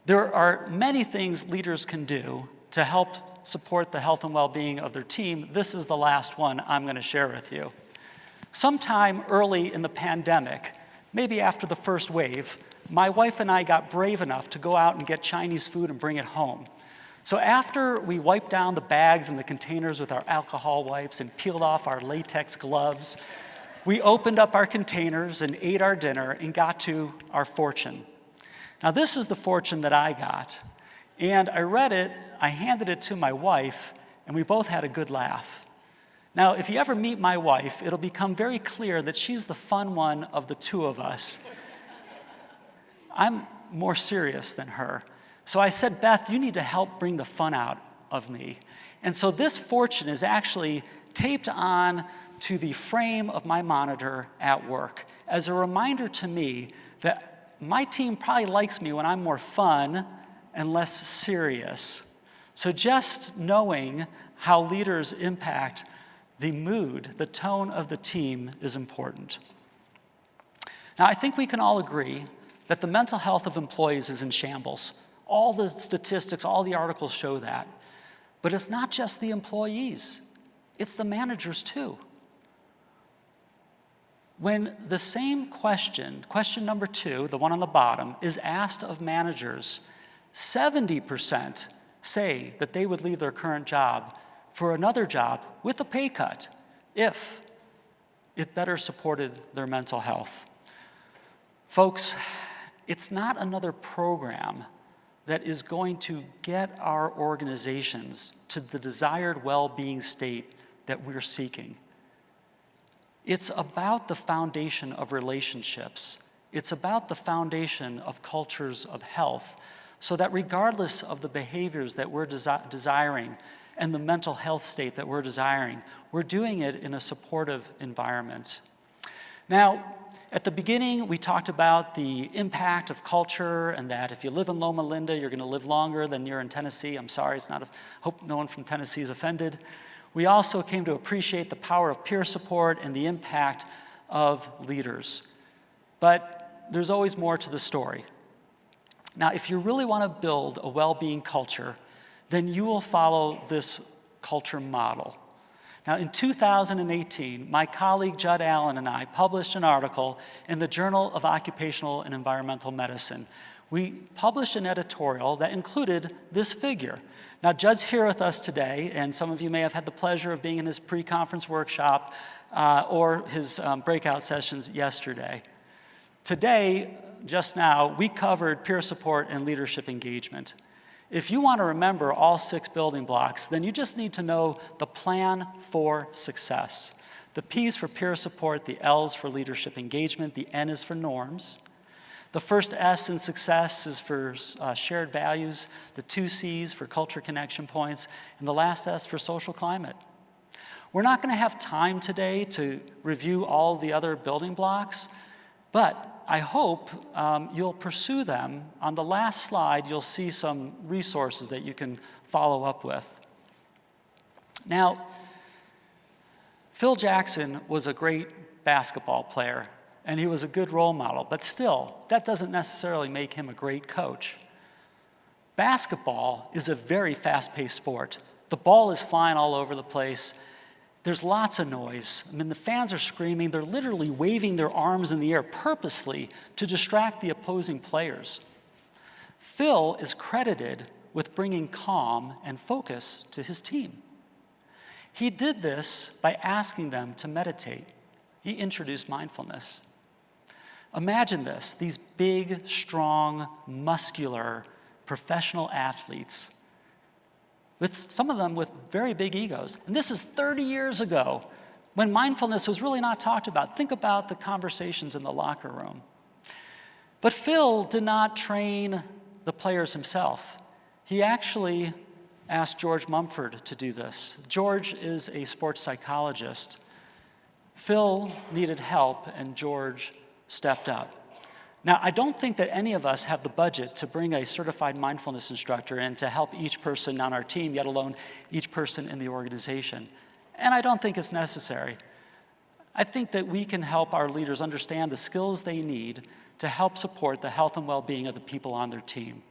There are many things leaders can do to help support the health and well-being of their team. This is the last one I'm going to share with you. Sometime early in the pandemic, maybe after the first wave, my wife and I got brave enough to go out and get Chinese food and bring it home. So after we wiped down the bags and the containers with our alcohol wipes and peeled off our latex gloves, we opened up our containers and ate our dinner and got to our fortune. Now this is the fortune that I got, and I read it, I handed it to my wife, and we both had a good laugh. Now if you ever meet my wife, it'll become very clear that she's the fun one of the two of us. I'm more serious than her. So I said, Beth, you need to help bring the fun out of me. And so this fortune is actually taped on to the frame of my monitor at work as a reminder to me that my team probably likes me when I'm more fun and less serious. So just knowing how leaders impact the mood, the tone of the team is important. Now, I think we can all agree that the mental health of employees is in shambles. All the statistics, all the articles show that. But it's not just the employees, it's the managers too. When the same question number 2, the one on the bottom, is asked of managers, 70% say that they would leave their current job for another job with a pay cut if it better supported their mental health. Folks, it's not another program that is going to get our organizations to the desired well-being state that we're seeking. It's about the foundation of relationships. It's about the foundation of cultures of health, so that regardless of the behaviors that we're desiring and the mental health state that we're desiring, we're doing it in a supportive environment. Now, at the beginning, we talked about the impact of culture and that if you live in Loma Linda, you're going to live longer than you're in Tennessee. I'm sorry, hope no one from Tennessee is offended. We also came to appreciate the power of peer support and the impact of leaders. But there's always more to the story. Now, if you really want to build a well-being culture, then you will follow this culture model. Now, in 2018, my colleague Judd Allen and I published an article in the Journal of Occupational and Environmental Medicine. We published an editorial that included this figure. Now, Judd's here with us today, and some of you may have had the pleasure of being in his pre-conference workshop or his breakout sessions yesterday. Today, just now, we covered peer support and leadership engagement. If you want to remember all 6 building blocks, then you just need to know the plan for success. The P's for peer support, the L's for leadership engagement, the N is for norms. The first S in success is for shared values, the 2 C's for culture connection points, and the last S for social climate. We're not going to have time today to review all the other building blocks, but I hope you'll pursue them. On the last slide, you'll see some resources that you can follow up with. Now, Phil Jackson was a great basketball player, and he was a good role model, but still, that doesn't necessarily make him a great coach. Basketball is a very fast-paced sport. The ball is flying all over the place. There's lots of noise. I mean, the fans are screaming. They're literally waving their arms in the air purposely to distract the opposing players. Phil is credited with bringing calm and focus to his team. He did this by asking them to meditate. He introduced mindfulness. Imagine this, these big, strong, muscular, professional athletes, with some of them with very big egos. And this is 30 years ago when mindfulness was really not talked about. Think about the conversations in the locker room. But Phil did not train the players himself. He actually asked George Mumford to do this. George is a sports psychologist. Phil needed help, and George stepped up. Now, I don't think that any of us have the budget to bring a certified mindfulness instructor in to help each person on our team, yet alone each person in the organization. And I don't think it's necessary. I think that we can help our leaders understand the skills they need to help support the health and well-being of the people on their team.